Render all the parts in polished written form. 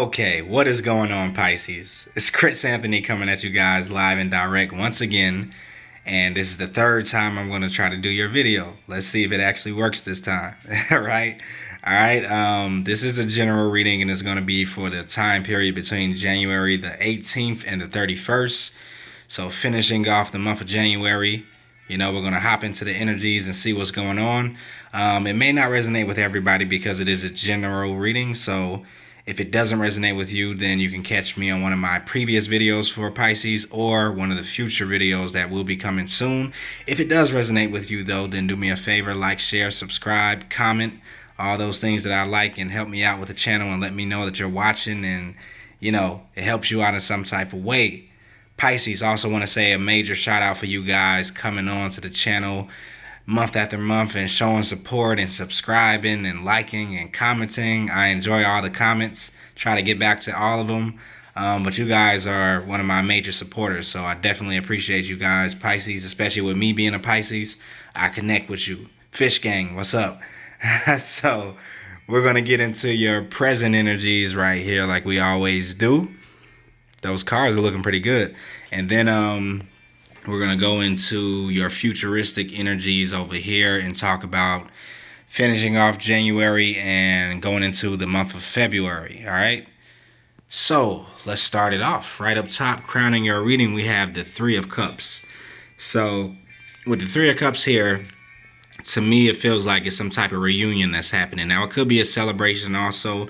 Okay, what is going on, Pisces? It's Chris Anthony coming at you guys live and direct once again. And this is the third time I'm going to try to do your video. Let's see if it actually works this time. Alright? Alright, this is a general reading and it's going to be for the time period between January the 18th and the 31st. So finishing off the month of January, we're going to hop into the energies and see what's going on. It may not resonate with everybody because it is a general reading. So if it doesn't resonate with you, then you can catch me on one of my previous videos for Pisces or one of the future videos that will be coming soon. If it does resonate with you, though, then do me a favor, like, share, subscribe, comment, all those things that I like, and help me out with the channel and let me know that you're watching and, it helps you out in some type of way. Pisces, also want to say a major shout out for you guys coming on to the channel month after month and showing support and subscribing and liking and commenting. I enjoy all the comments, try to get back to all of them, but you guys are one of my major supporters, so I definitely appreciate you guys. Pisces, especially with me being a Pisces, I connect with you. Fish gang, what's up? So we're going to get into your present energies right here like we always do. Those cards are looking pretty good. And then we're going to go into your futuristic energies over here and talk about finishing off January and going into the month of February. All right. So let's start it off. Right up top, crowning your reading, we have the Three of Cups. So with the Three of Cups here, to me, it feels like it's some type of reunion that's happening. Now, it could be a celebration also,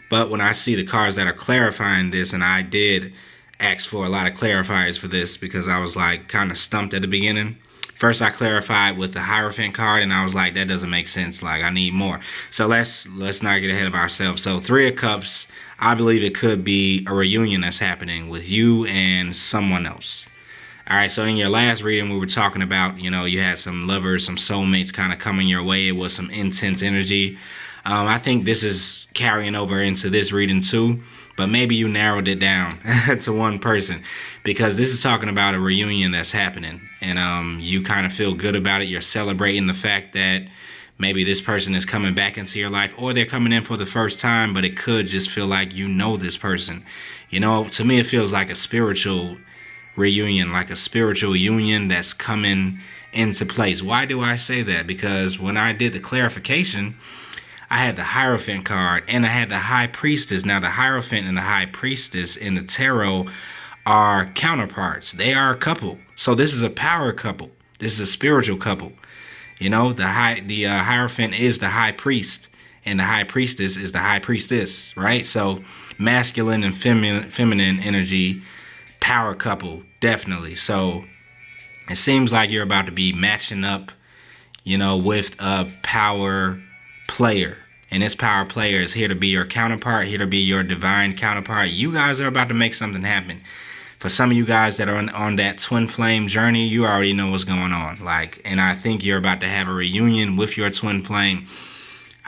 but when I see the cards that are clarifying this, and I did ask for a lot of clarifiers for this because I was like kind of stumped at the beginning. First, I clarified with the Hierophant card, and I was like, that doesn't make sense. Like, I need more. So let's not get ahead of ourselves. So Three of Cups, I believe it could be a reunion that's happening with you and someone else. All right, so in your last reading, we were talking about, you had some lovers, some soulmates kind of coming your way. It was some intense energy. I think this is carrying over into this reading too, but maybe you narrowed it down to one person because this is talking about a reunion that's happening, and you kind of feel good about it. You're celebrating the fact that maybe this person is coming back into your life, or they're coming in for the first time, but it could just feel like this person. To me, it feels like a spiritual reunion, like a spiritual union that's coming into place. Why do I say that? Because when I did the clarification, I had the Hierophant card and I had the High Priestess. Now, the Hierophant and the High Priestess in the tarot are counterparts. They are a couple. So this is a power couple. This is a spiritual couple. The Hierophant is the High Priest and the High Priestess is the High Priestess, right? So masculine and feminine energy, power couple, definitely. So it seems like you're about to be matching up, with a power player, and this power player is here to be your counterpart, here to be your divine counterpart. You guys are about to make something happen. For some of you guys that are on that twin flame journey, you already know what's going on. And I think you're about to have a reunion with your twin flame.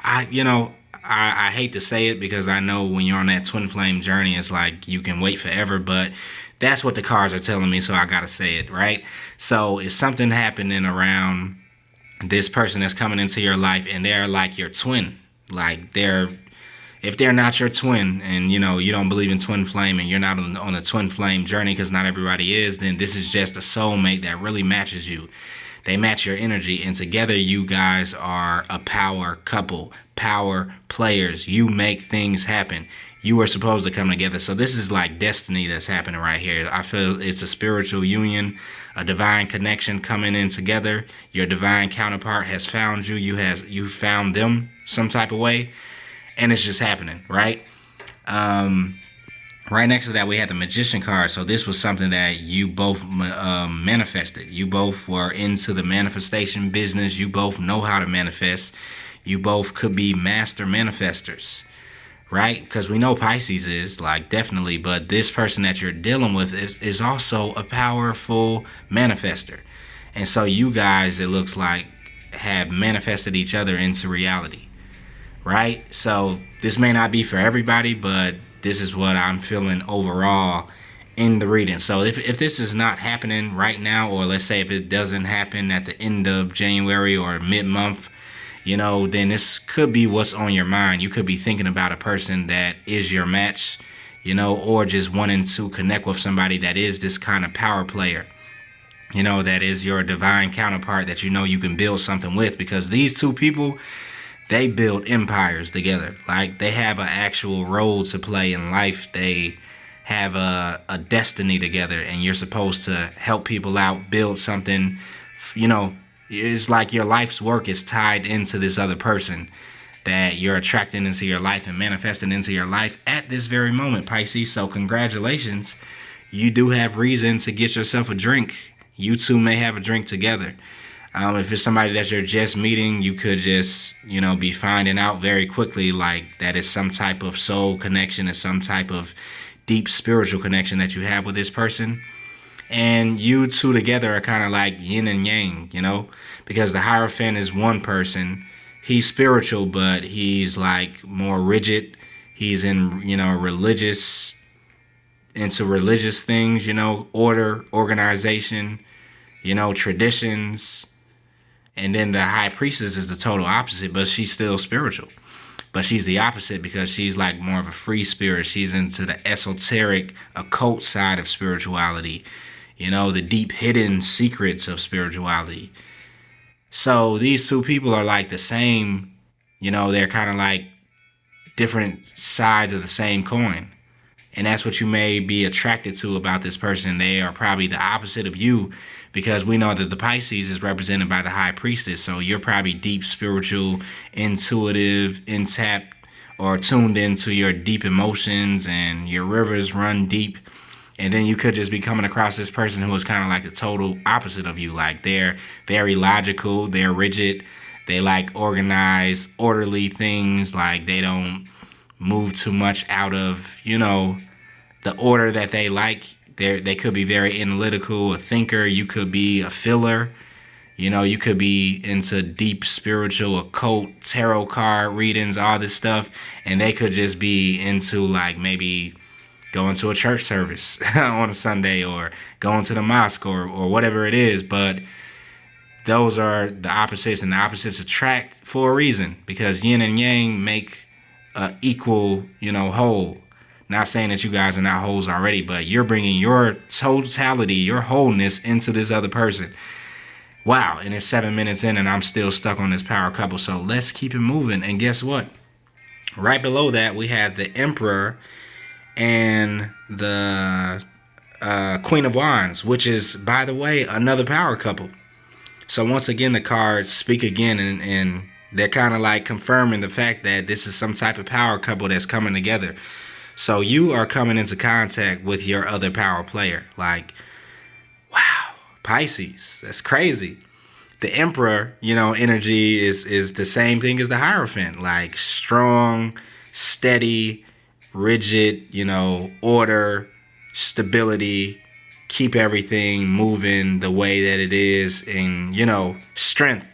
I hate to say it because I know when you're on that twin flame journey, it's like you can wait forever, but that's what the cards are telling me, so I gotta say it, right? So it's something happening around this person that's coming into your life, and they're like your twin. Like, if they're not your twin, and you don't believe in twin flame, and you're not on a twin flame journey, because not everybody is, then this is just a soulmate that really matches you. They match your energy, and together you guys are a power couple, power players. You make things happen. You are supposed to come together. So this is like destiny that's happening right here. I feel it's a spiritual union, a divine connection coming in together. Your divine counterpart has found you. You found them some type of way, and it's just happening, right? Right next to that, we had the Magician card. So this was something that you both manifested. You both were into the manifestation business. You both know how to manifest. You both could be master manifestors, right? Because we know Pisces is, definitely, but this person that you're dealing with is also a powerful manifester. And so you guys, it looks like, have manifested each other into reality, right? So this may not be for everybody, but this is what I'm feeling overall in the reading. So if this is not happening right now, or let's say if it doesn't happen at the end of January or mid-month, then this could be what's on your mind. You could be thinking about a person that is your match you know, or just wanting to connect with somebody that is this kind of power player, you know, that is your divine counterpart that you know you can build something with, because these two people, they build empires together. Like, they have an actual role to play in life. They have a destiny together, and you're supposed to help people out, build something. You know, it's like your life's work is tied into this other person that you're attracting into your life and manifesting into your life at this very moment, Pisces. So congratulations. You do have reason to get yourself a drink. You two may have a drink together. If it's somebody that you're just meeting, you could just, you know, be finding out very quickly, like, that is some type of soul connection or some type of deep spiritual connection that you have with this person. And you two together are kind of like yin and yang, you know, because the Hierophant is one person. He's spiritual, but he's like more rigid. He's in, you know, into religious things, you know, order, organization, you know, traditions. And then the High Priestess is the total opposite, but she's still spiritual. But she's the opposite because she's like more of a free spirit. She's into the esoteric, occult side of spirituality, you know, the deep hidden secrets of spirituality. So these two people are like the same, you know, they're kind of like different sides of the same coin. And that's what you may be attracted to about this person. They are probably the opposite of you, because we know that the Pisces is represented by the High Priestess. So you're probably deep spiritual, intuitive, intact, or tuned into your deep emotions, and your rivers run deep. And then you could just be coming across this person who is kind of like the total opposite of you. Like, they're very logical, they're rigid, they like organize, orderly things. Like, they don't move too much out of, you know, the order that they like. They could be very analytical, a thinker. You could be a filler. You know, you could be into deep spiritual, occult, tarot card readings, all this stuff. And they could just be into, like, maybe going to a church service on a Sunday, or going to the mosque, or whatever it is. But those are the opposites, and the opposites attract for a reason, because yin and yang make equal, you know, whole. Not saying that you guys are not wholes already, but you're bringing your totality, your wholeness into this other person. Wow, and it's 7 minutes in and I'm still stuck on this power couple. So let's keep it moving. And guess what? Right below that, we have the Emperor and the Queen of Wands, which is, by the way, another power couple. So once again, the cards speak again, and they're kind of like confirming the fact that this is some type of power couple that's coming together. So you are coming into contact with your other power player. Like, wow, Pisces, that's crazy. The Emperor, you know, energy is the same thing as the Hierophant. Like, strong, steady, rigid, you know, order, stability, keep everything moving the way that it is, and, you know, strength.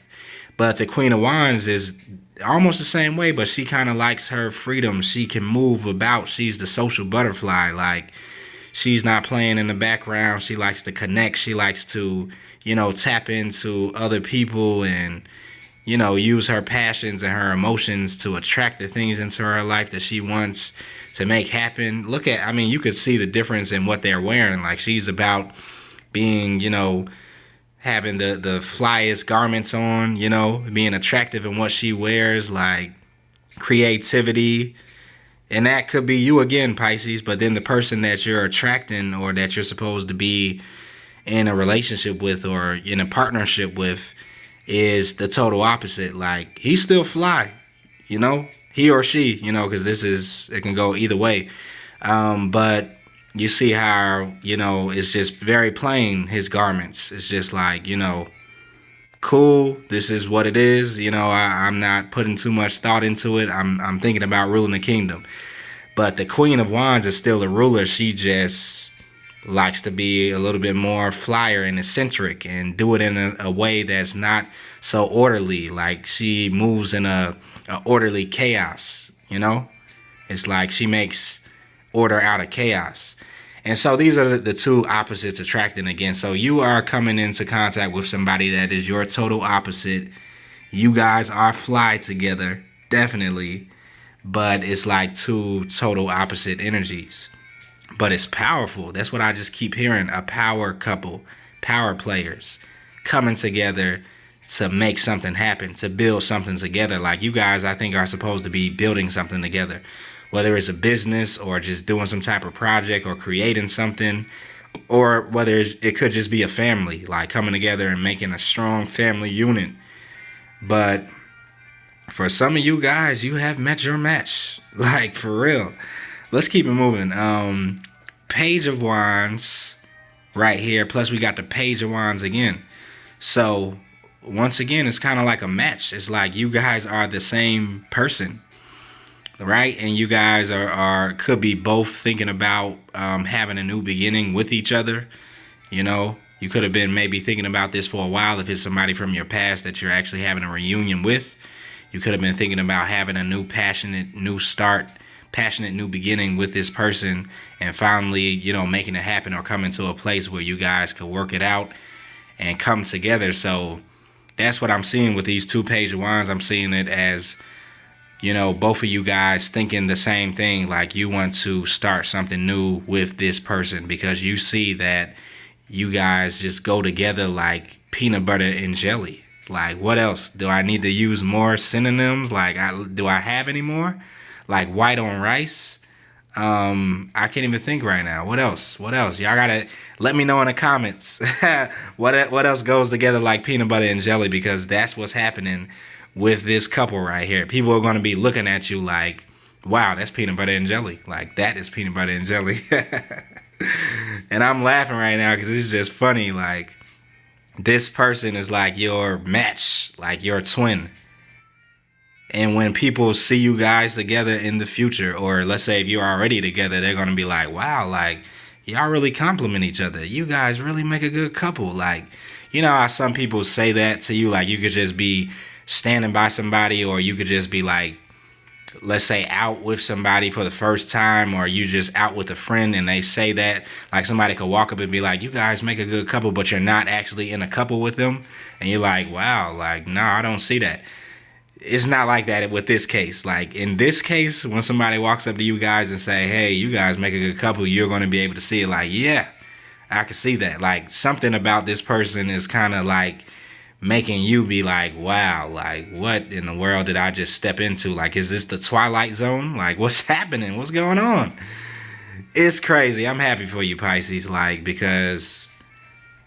But the Queen of Wands is almost the same way, but she kind of likes her freedom. She can move about. She's the social butterfly. Like, she's not playing in the background. She likes to connect. She likes to, you know, tap into other people and, you know, use her passions and her emotions to attract the things into her life that she wants to make happen. Look at, I mean, you could see the difference in what they're wearing. Like, she's about being, you know, having the flyest garments on, you know, being attractive in what she wears, like creativity. And that could be you again, Pisces. But then the person that you're attracting, or that you're supposed to be in a relationship with or in a partnership with, is the total opposite. Like, he's still fly, you know, he or she, you know, because it can go either way. But you see how, you know, it's just very plain, his garments. It's just like, you know, cool, this is what it is. You know, I'm not putting too much thought into it. I'm thinking about ruling the kingdom. But the Queen of Wands is still the ruler. She just likes to be a little bit more flyer and eccentric, and do it in a way that's not so orderly. Like, she moves in a orderly chaos, you know? It's like she makes order out of chaos. And so these are the two opposites attracting again. So you are coming into contact with somebody that is your total opposite. You guys are fly together, definitely. But it's like two total opposite energies. but it's powerful. That's what I just keep hearing. A power couple, power players coming together to make something happen, to build something together. Like you guys, I think, are supposed to be building something together, whether it's a business or just doing some type of project or creating something, or whether it could just be a family, like coming together and making a strong family unit. But for some of you guys, you have met your match, like for real. Let's keep it moving. Page of Wands right here, plus we got the Page of Wands again. So once again, it's kind of like a match. It's like you guys are the same person, right? And you guys are could be both thinking about having a new beginning with each other. You know, you could have been maybe thinking about this for a while if it's somebody from your past that you're actually having a reunion with. You could have been thinking about having a new passionate new start, passionate new beginning with this person, and finally, you know, making it happen or coming to a place where you guys could work it out and come together. So that's what I'm seeing with these two Page of Wands. I'm seeing it as, you know, both of you guys thinking the same thing, like you want to start something new with this person because you see that you guys just go together like peanut butter and jelly. Like, what else? Do I need to use more synonyms? Like, do I have any more? Like white on rice? I can't even think right now. What else? What else? Y'all gotta let me know in the comments. What else goes together like peanut butter and jelly? Because that's what's happening with this couple right here. People are gonna be looking at you like, wow, that's peanut butter and jelly. Like that is peanut butter and jelly. And I'm laughing right now because it's just funny. Like this person is like your match, like your twin. And when people see you guys together in the future, or let's say if you're already together, they're going to be like, wow, like y'all really compliment each other. You guys really make a good couple. Like, you know how some people say that to you, like you could just be standing by somebody, or you could just be like, let's say out with somebody for the first time, or you just out with a friend and they say that, like somebody could walk up and be like, you guys make a good couple, but you're not actually in a couple with them. And you're like, wow, like, no, I don't see that. It's not like that with this case. Like in this case, when somebody walks up to you guys and say, hey, you guys make a good couple, you're going to be able to see it like, yeah, I can see that. Like something about this person is kind of like making you be like, wow, like what in the world did I just step into? Like, is this the Twilight Zone? Like, what's happening? What's going on? It's crazy. I'm happy for you, Pisces, like, because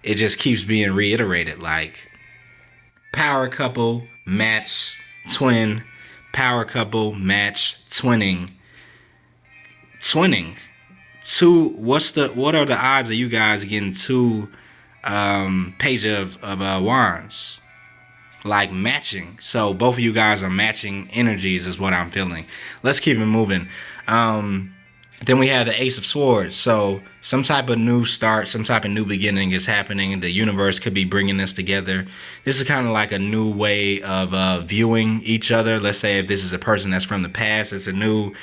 it just keeps being reiterated. Like, power couple, match, twin, power couple, match, twinning. Two, what are the odds of you guys getting two Page of Wands? Like matching. So both of you guys are matching energies is what I'm feeling. Let's keep it moving. Then we have the Ace of Swords. So some type of new start, some type of new beginning is happening. The universe could be bringing this together. This is kind of like a new way of viewing each other. Let's say if this is a person that's from the past, it's a new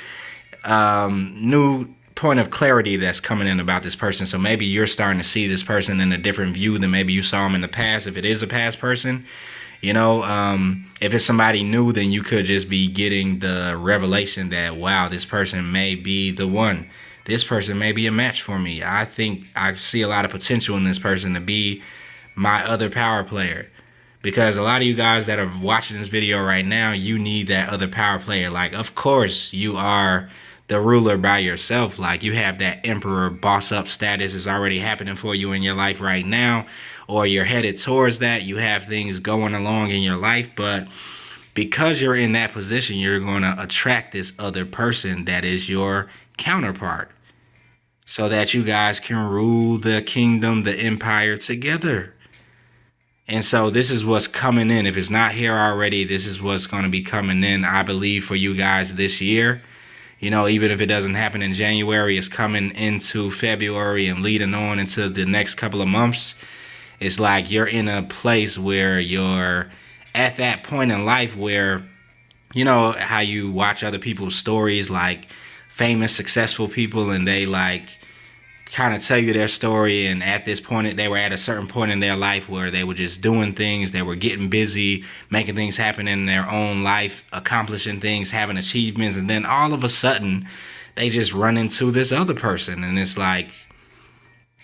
point of clarity that's coming in about this person. So maybe you're starting to see this person in a different view than maybe you saw him in the past. If it is a past person, you know, if it's somebody new, then you could just be getting the revelation that, wow, this person may be the one. This person may be a match for me. I think I see a lot of potential in this person to be my other power player. Because a lot of you guys that are watching this video right now, you need that other power player. Like, of course, you are the ruler by yourself. Like, you have that emperor boss up status is already happening for you in your life right now, or you're headed towards that. You have things going along in your life, but because you're in that position, you're going to attract this other person that is your counterpart, so that you guys can rule the kingdom, the empire together. And so this is what's coming in. If it's not here already, this is what's going to be coming in, I believe, for you guys this year. You know, even if it doesn't happen in January, it's coming into February and leading on into the next couple of months. It's like you're in a place where you're at that point in life where, you know, how you watch other people's stories, like famous, successful people, and they like kind of tell you their story, and at this point they were at a certain point in their life where they were just doing things, they were getting busy, making things happen in their own life, accomplishing things, having achievements, and then all of a sudden they just run into this other person, and it's like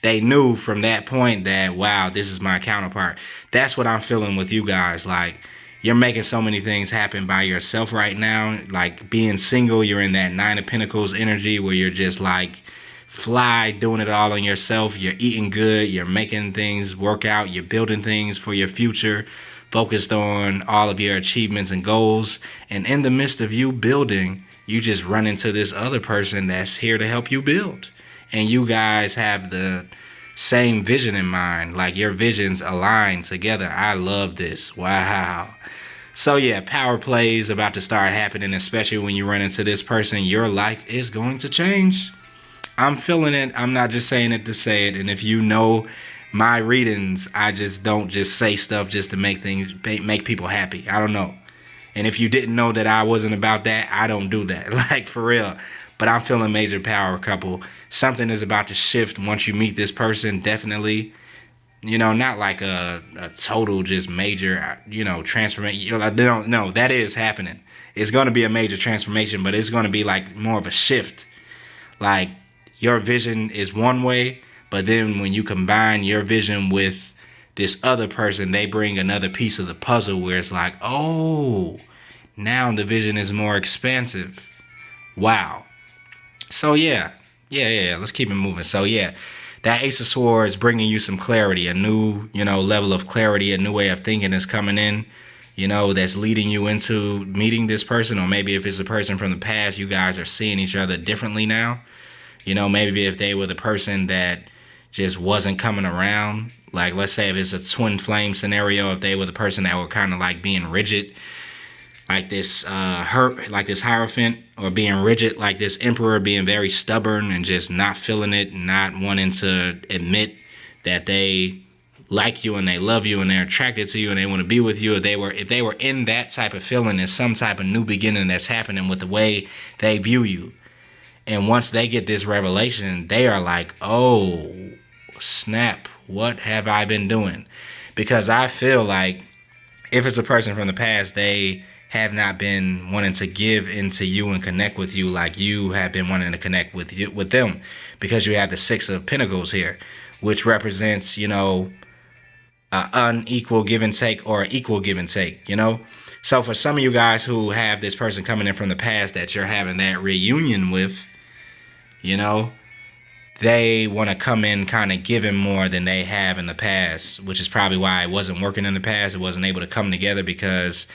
they knew from that point that, wow, this is my counterpart. That's what I'm feeling with you guys. Like, you're making so many things happen by yourself right now. Like, being single, you're in that Nine of Pentacles energy where you're just like fly, doing it all on yourself. You're eating good, you're making things work out, you're building things for your future, focused on all of your achievements and goals. And in the midst of you building, you just run into this other person that's here to help you build. And you guys have the same vision in mind. Like, your visions align together. I love this. Wow. So yeah, power plays about to start happening, especially when you run into this person. Your life is going to change. I'm feeling it. I'm not just saying it to say it. And if you know my readings, I just don't just say stuff just to make people happy. I don't know. And if you didn't know that I wasn't about that, I don't do that. Like, for real. But I'm feeling major power couple. Something is about to shift once you meet this person, definitely. You know, not like a total just major, you know, transformation. You know, no, that is happening. It's going to be a major transformation, but it's going to be like more of a shift. Like, your vision is one way, but then when you combine your vision with this other person, they bring another piece of the puzzle where it's like, oh, now the vision is more expansive. Wow. So yeah, let's keep it moving. So yeah, that Ace of Swords bringing you some clarity, a new, you know, level of clarity, a new way of thinking is coming in, you know, that's leading you into meeting this person. Or maybe if it's a person from the past, you guys are seeing each other differently now. You know, maybe if they were the person that just wasn't coming around, like, let's say if it's a twin flame scenario, if they were the person that were kind of like being rigid, like this like this Hierophant, or being rigid like this Emperor, being very stubborn and just not feeling it, not wanting to admit that they like you and they love you and they're attracted to you and they want to be with you. If they were in that type of feeling, there's some type of new beginning that's happening with the way they view you. And once they get this revelation, they are like, oh, snap, what have I been doing? Because I feel like if it's a person from the past, they have not been wanting to give into you and connect with you like you have been wanting to connect with them, because you have the Six of Pentacles here, which represents, you know, unequal give and take or equal give and take, you know. So for some of you guys who have this person coming in from the past that you're having that reunion with, you know, they want to come in kind of giving more than they have in the past, which is probably why it wasn't working in the past. It wasn't able to come together because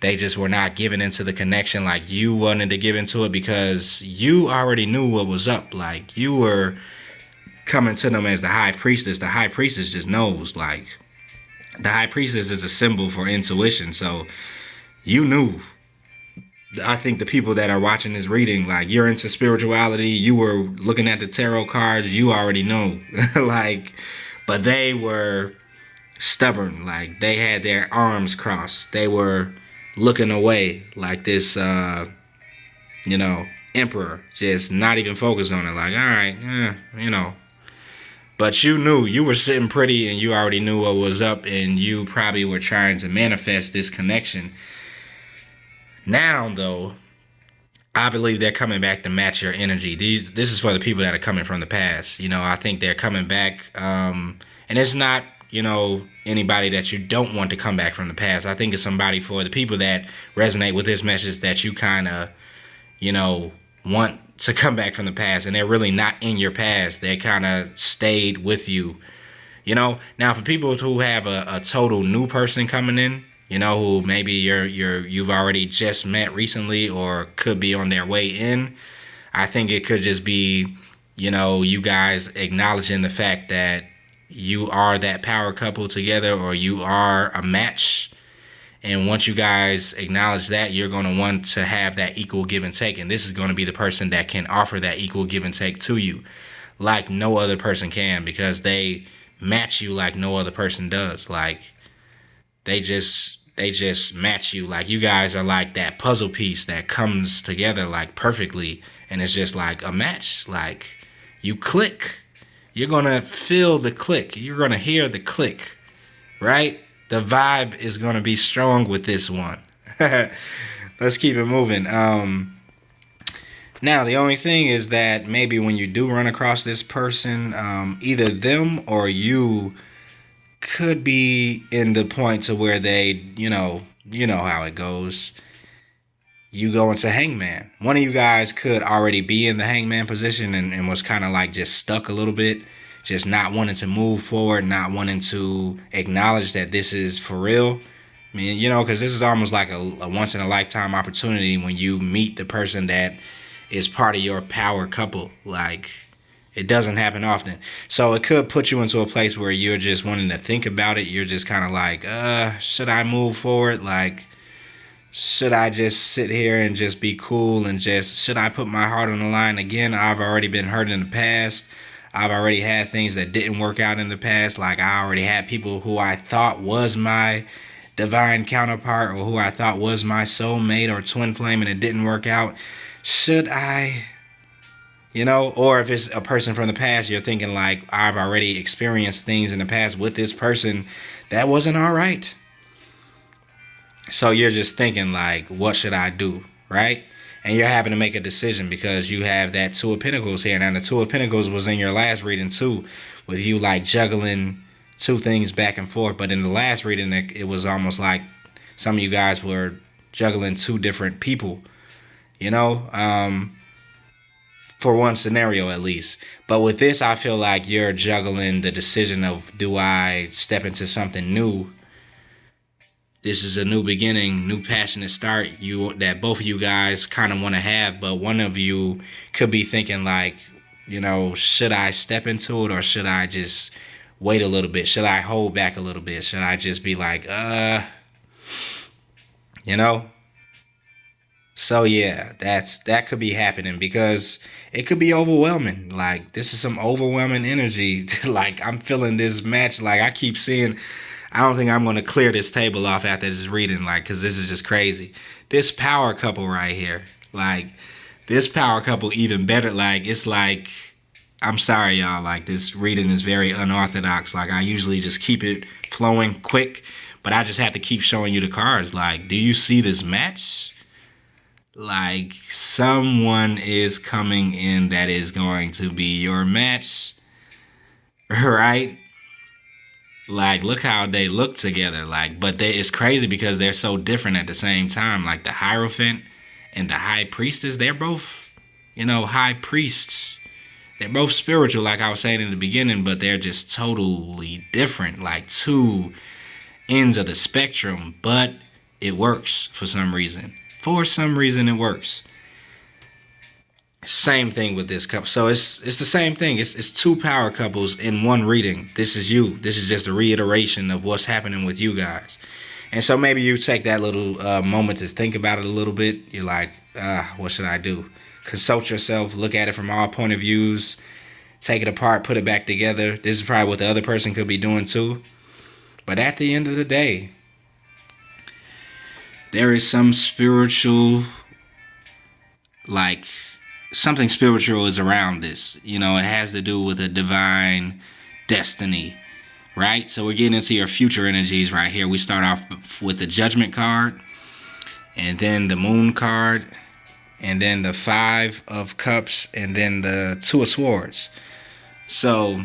they just were not giving into the connection like you wanted to give into it, because you already knew what was up. Like, you were coming to them as the High Priestess. The High Priestess just knows. Like, the High Priestess is a symbol for intuition. So you knew. I think the people that are watching this reading, like, you're into spirituality, you were looking at the tarot cards, you already know. Like, but they were stubborn. Like, they had their arms crossed. They were looking away like this, you know, Emperor, just not even focused on it. Like, all right, you know. But you knew, you were sitting pretty and you already knew what was up, and you probably were trying to manifest this connection. Now, though, I believe they're coming back to match your energy. This is for the people that are coming from the past. You know, I think they're coming back, and it's not, you know, anybody that you don't want to come back from the past. I think it's somebody, for the people that resonate with this message, that you kind of, you know, want to come back from the past, and they're really not in your past. They kind of stayed with you, you know. Now, for people who have a total new person coming in, you know, who maybe you've already just met recently or could be on their way in, I think it could just be, you know, you guys acknowledging the fact that you are that power couple together, or you are a match. And once you guys acknowledge that, you're going to want to have that equal give and take. And this is going to be the person that can offer that equal give and take to you like no other person can, because they match you like no other person does. Like, they just match you. Like, you guys are like that puzzle piece that comes together like perfectly, and it's just like a match. Like, you click. You're going to feel the click. You're going to hear the click, right? The vibe is going to be strong with this one. Let's keep it moving. Now, the only thing is that maybe when you do run across this person, either them or you could be in the point to where they, you know how it goes. You go into hangman. One of you guys could already be in the hangman position and was kind of like just stuck a little bit, just not wanting to move forward, not wanting to acknowledge that this is for real. I mean, because this is almost like a once in a lifetime opportunity when you meet the person that is part of your power couple. Like, it doesn't happen often. So it could put you into a place where you're just wanting to think about it. You're just kind of like, should I move forward? Like, should I just sit here and just be cool and should I put my heart on the line again? I've already been hurt in the past. I've already had things that didn't work out in the past. Like, I already had people who I thought was my divine counterpart or who I thought was my soulmate or twin flame, and it didn't work out. Should I, or if it's a person from the past, you're thinking like, I've already experienced things in the past with this person that wasn't all right. So you're just thinking like, what should I do, right? And you're having to make a decision because you have that Two of Pentacles here. Now, the Two of Pentacles was in your last reading too, with you like juggling two things back and forth. But in the last reading, it was almost like some of you guys were juggling two different people, for one scenario at least. But with this, I feel like you're juggling the decision of, do I step into something new? This is a new beginning, new passionate start that both of you guys kind of want to have, but one of you could be thinking like, should I step into it or should I just wait a little bit? Should I hold back a little bit? Should I just be like, So yeah, that could be happening because it could be overwhelming. Like, this is some overwhelming energy. Like, I'm feeling this match. Like, I keep seeing, I don't think I'm going to clear this table off after this reading, like, because this is just crazy. This power couple right here, like, this power couple even better. Like, it's like, I'm sorry, y'all, like, this reading is very unorthodox. Like, I usually just keep it flowing quick, but I just have to keep showing you the cards. Like, do you see this match? Like, someone is coming in that is going to be your match, right? Like, look how they look together. Like, but it's crazy because they're so different at the same time. Like, the Hierophant and the High Priestess, they're both, high priests. They're both spiritual, like I was saying in the beginning, but they're just totally different. Like, two ends of the spectrum, but it works for some reason. For some reason, it works. Same thing with this couple. So it's the same thing. It's two power couples in one reading. This is you. This is just a reiteration of what's happening with you guys. And so maybe you take that little moment to think about it a little bit. You're like, what should I do? Consult yourself. Look at it from all point of views. Take it apart. Put it back together. This is probably what the other person could be doing too. But at the end of the day, there is some spiritual, like, something spiritual is around this. It has to do with a divine destiny, right? So we're getting into your future energies right here. We start off with the Judgment card, and then the Moon card, and then the Five of Cups, and then the Two of Swords. So,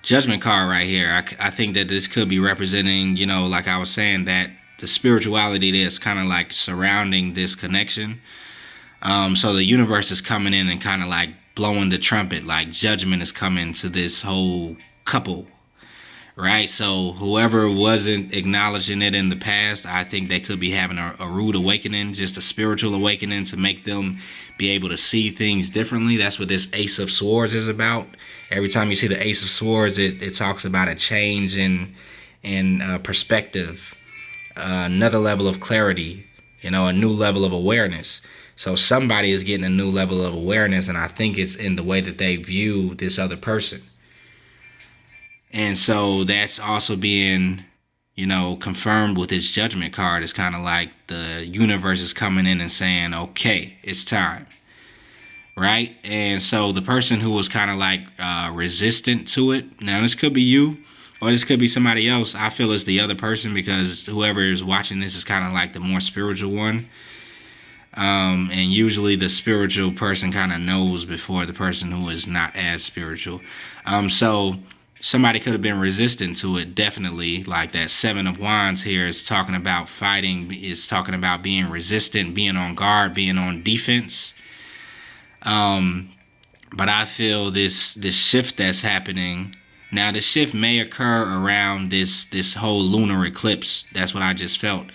Judgment card right here, I think that this could be representing, like I was saying, that the spirituality that's kind of like surrounding this connection. So the universe is coming in and kind of like blowing the trumpet, like judgment is coming to this whole couple, right? So whoever wasn't acknowledging it in the past, I think they could be having a rude awakening, just a spiritual awakening to make them be able to see things differently. That's what this Ace of Swords is about. Every time you see the Ace of Swords, it talks about a change in perspective, another level of clarity, a new level of awareness. So somebody is getting a new level of awareness, and I think it's in the way that they view this other person. And so that's also being, confirmed with this Judgment card. It's kind of like the universe is coming in and saying, okay, it's time, right? And so the person who was kind of like resistant to it, now this could be you, or this could be somebody else. I feel it's the other person because whoever is watching this is kind of like the more spiritual one. And usually the spiritual person kind of knows before the person who is not as spiritual. So somebody could have been resistant to it, definitely. Like that Seven of Wands here is talking about fighting, is talking about being resistant, being on guard, being on defense. But I feel this shift that's happening now. The shift may occur around this whole lunar eclipse. That's what I just felt.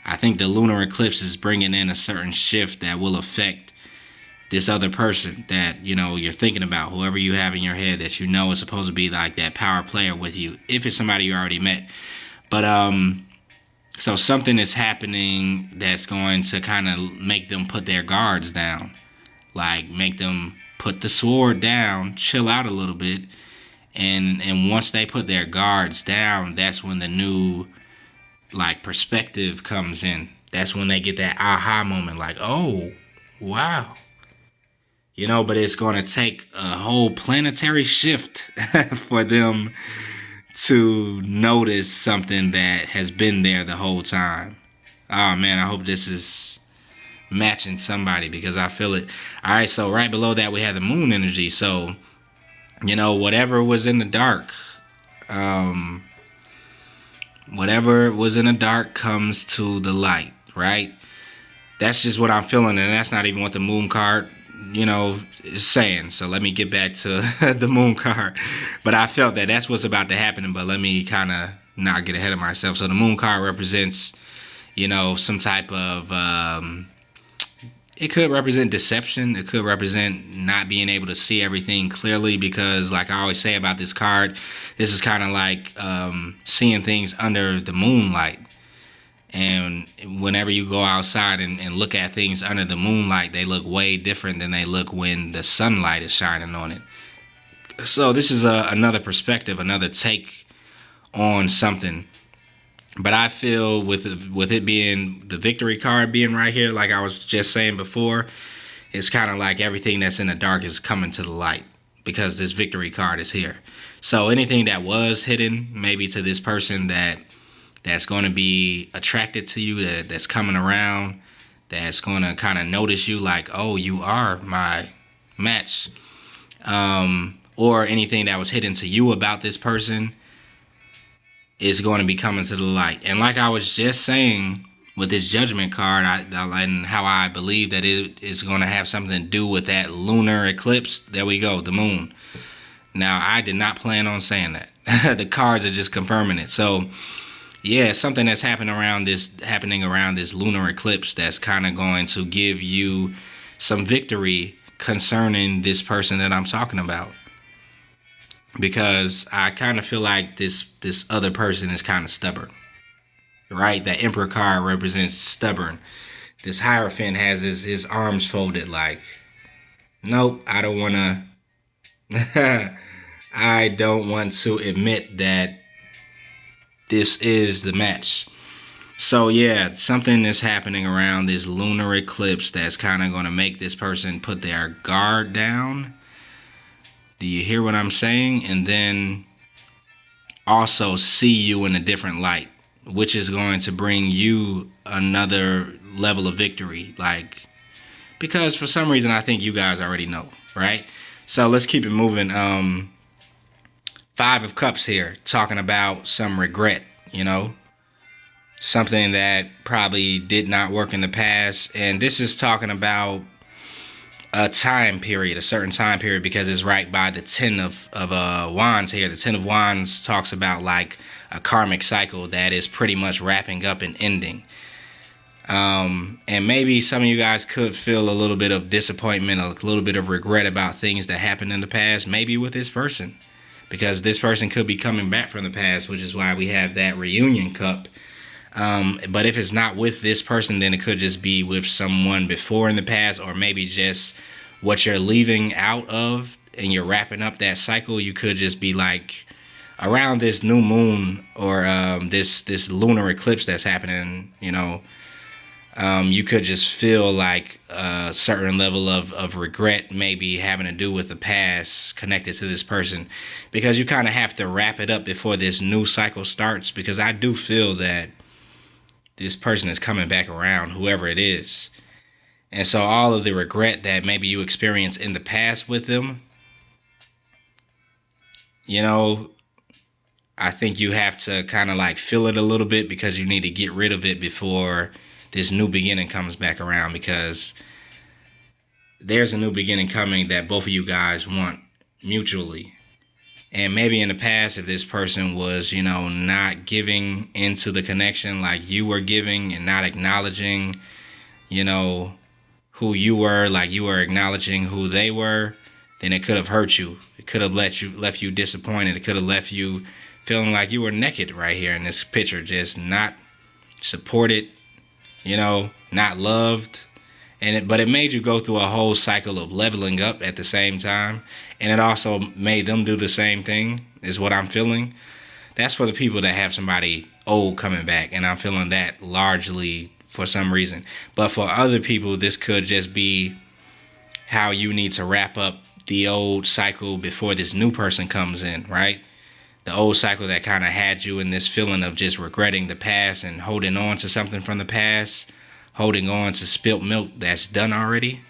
I think the lunar eclipse is bringing in a certain shift that will affect this other person that, you know, you're thinking about, whoever you have in your head that you know is supposed to be like that power player with you, if it's somebody you already met. But so something is happening that's going to kind of make them put their guards down, like make them put the sword down, chill out a little bit, and once they put their guards down, that's when the new like perspective comes in. That's when they get that aha moment, like, oh wow, you know. But it's going to take a whole planetary shift for them to notice something that has been there the whole time. Oh man, I hope this is matching somebody, because I feel it. All right, so right below that we have the moon energy. So, you know, whatever was in the dark, whatever was in the dark comes to the light, right? That's just what I'm feeling, and that's not even what the moon card, you know, is saying. So let me get back to the moon card. But I felt that that's what's about to happen, but let me kind of not get ahead of myself. So the moon card represents, you know, some type of, it could represent deception. It could represent not being able to see everything clearly, because like I always say about this card, this is kind of like seeing things under the moonlight. And whenever you go outside and look at things under the moonlight, they look way different than they look when the sunlight is shining on it. So this is another perspective, another take on something. But I feel with it being the victory card being right here, like I was just saying before, it's kind of like everything that's in the dark is coming to the light, because this victory card is here. So anything that was hidden, maybe to this person that's going to be attracted to you, that's coming around, that's going to kind of notice you, like, oh, you are my match. Or anything that was hidden to you about this person is going to be coming to the light. And like I was just saying with this judgment card, and how I believe that it is going to have something to do with that lunar eclipse. There we go, the moon. Now, I did not plan on saying that. The cards are just confirming it. So yeah, something that's happening around this lunar eclipse that's kind of going to give you some victory concerning this person that I'm talking about. Because I kind of feel like this other person is kind of stubborn, right? That Emperor card represents stubborn. This Hierophant has his arms folded, like, nope, I don't want to. I don't want to admit that this is the match. So yeah, something is happening around this lunar eclipse that's kind of going to make this person put their guard down. Do you hear what I'm saying? And then also see you in a different light, which is going to bring you another level of victory. Like, because for some reason I think you guys already know, right? So let's keep it moving. Five of Cups here, talking about some regret, you know, something that probably did not work in the past. And this is talking about a time period, a certain time period, because it's right by the Ten of Wands here. The Ten of Wands talks about like a karmic cycle that is pretty much wrapping up and ending. And maybe some of you guys could feel a little bit of disappointment, a little bit of regret about things that happened in the past, maybe with this person, because this person could be coming back from the past, which is why we have that reunion cup. But if it's not with this person, then it could just be with someone before in the past, or maybe just what you're leaving out of and you're wrapping up that cycle. You could just be like around this new moon, or this lunar eclipse that's happening, you know. You could just feel like a certain level of regret, maybe having to do with the past connected to this person, because you kind of have to wrap it up before this new cycle starts. Because I do feel that this person is coming back around, whoever it is. And so all of the regret that maybe you experienced in the past with them, you know, I think you have to kind of like feel it a little bit, because you need to get rid of it before this new beginning comes back around, because there's a new beginning coming that both of you guys want mutually. And maybe in the past, if this person was, not giving into the connection like you were giving, and not acknowledging, who you were, like you were acknowledging who they were, then it could have hurt you. It could have left you disappointed. It could have left you feeling like you were naked right here in this picture, just not supported, not loved. But it made you go through a whole cycle of leveling up at the same time. And it also made them do the same thing, is what I'm feeling. That's for the people that have somebody old coming back. And I'm feeling that largely for some reason. But for other people, this could just be how you need to wrap up the old cycle before this new person comes in, right? The old cycle that kind of had you in this feeling of just regretting the past and holding on to something from the past, holding on to spilt milk that's done already.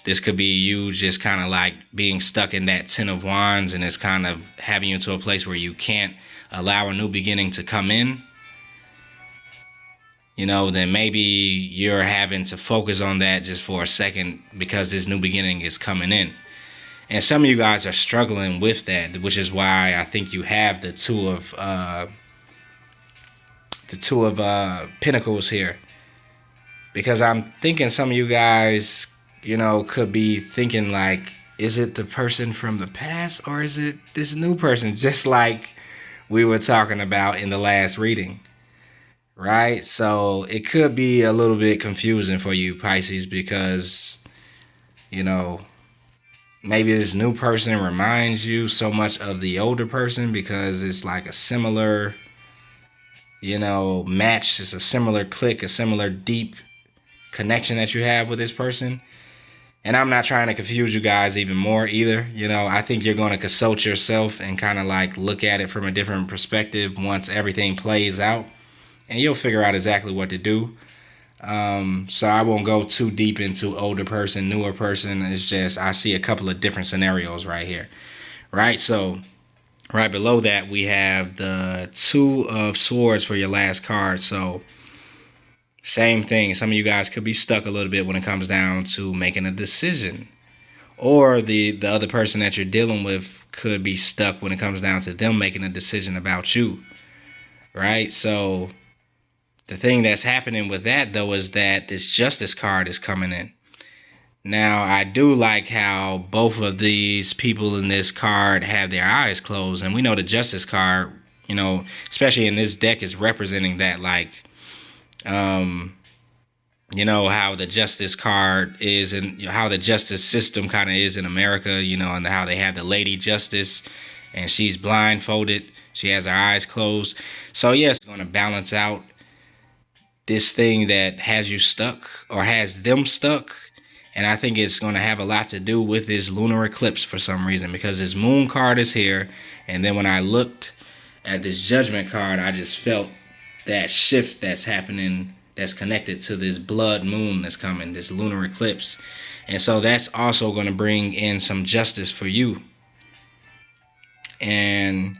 This could be you just kind of like being stuck in that 10 of wands, and it's kind of having you into a place where you can't allow a new beginning to come in. Then maybe you're having to focus on that just for a second, because this new beginning is coming in. And some of you guys are struggling with that, which is why I think you have the two of Pentacles here. Because I'm thinking some of you guys, could be thinking like, is it the person from the past, or is it this new person? Just like we were talking about in the last reading, right? So it could be a little bit confusing for you, Pisces, because, maybe this new person reminds you so much of the older person, because it's like a similar, match. It's a similar click, a similar deep connection that you have with this person. And I'm not trying to confuse you guys even more either. I think you're going to consult yourself and kind of like look at it from a different perspective once everything plays out, and you'll figure out exactly what to do. So I won't go too deep into older person, newer person. It's just I see a couple of different scenarios right here, right? So right below that, we have the Two of Swords for your last card. So same thing. Some of you guys could be stuck a little bit when it comes down to making a decision, or the other person that you're dealing with could be stuck when it comes down to them making a decision about you, right? So the thing that's happening with that, though, is that this Justice card is coming in. Now, I do like how both of these people in this card have their eyes closed. And we know the Justice card, especially in this deck, is representing that, like, how the Justice card is, and how the justice system kind of is in America, and how they have the Lady Justice, and she's blindfolded. She has her eyes closed. So, yes, it's going to balance out this thing that has you stuck, or has them stuck. And I think it's going to have a lot to do with this lunar eclipse for some reason, because this Moon card is here. And then when I looked at this Judgment card, I just felt that shift that's happening, that's connected to this blood moon that's coming, this lunar eclipse. And so that's also going to bring in some justice for you, and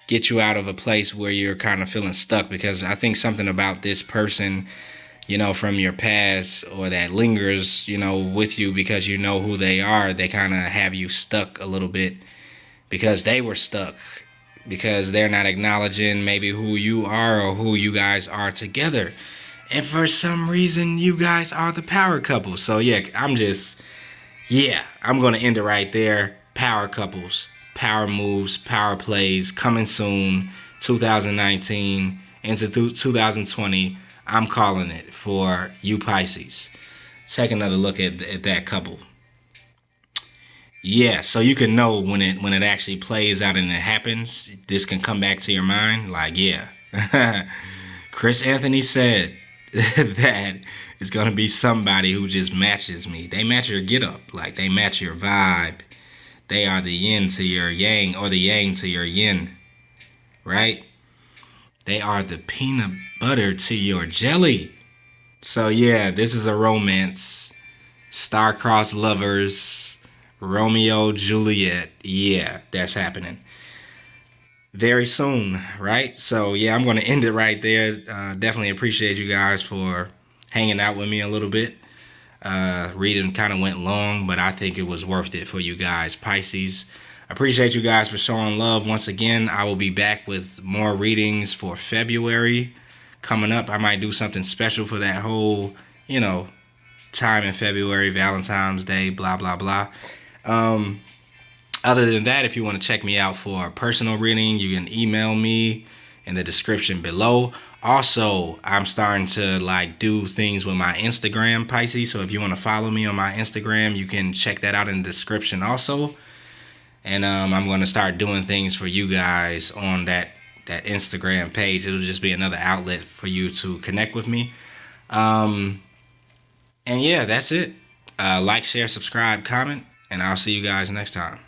get you out of a place where you're kind of feeling stuck. Because I think something about this person, from your past, or that lingers, with you, because you know who they are, they kind of have you stuck a little bit, because they were stuck, because they're not acknowledging maybe who you are, or who you guys are together. And for some reason, you guys are the power couple. So yeah, I'm going to end it right there. Power couples, power moves, power plays coming soon, 2019 into 2020. I'm calling it for you, Pisces. Take another look at that couple. Yeah, so you can know when it actually plays out and it happens. This can come back to your mind. Like, yeah, Chris Anthony said that it's gonna be somebody who just matches me. They match your get up, like they match your vibe. They are the yin to your yang, or the yang to your yin, right? They are the peanut butter to your jelly. So yeah, this is a romance. Star-crossed lovers. Romeo, Juliet. Yeah, that's happening very soon, right? So yeah, I'm gonna end it right there. Definitely appreciate you guys for hanging out with me a little bit. Reading kind of went long, but I think it was worth it for you guys, Pisces. Appreciate you guys for showing love once again. I will be back with more readings for February coming up. I might do something special for that whole, time in February, Valentine's Day, blah blah blah. Um, Other than that, if you want to check me out for a personal reading, you can email me in the description below. Also, I'm starting to do things with my Instagram, Pisces. So if you want to follow me on my Instagram, you can check that out in the description also. And I'm going to start doing things for you guys on that Instagram page. It'll just be another outlet for you to connect with me. And yeah, that's it. Like, share, subscribe, comment, and I'll see you guys next time.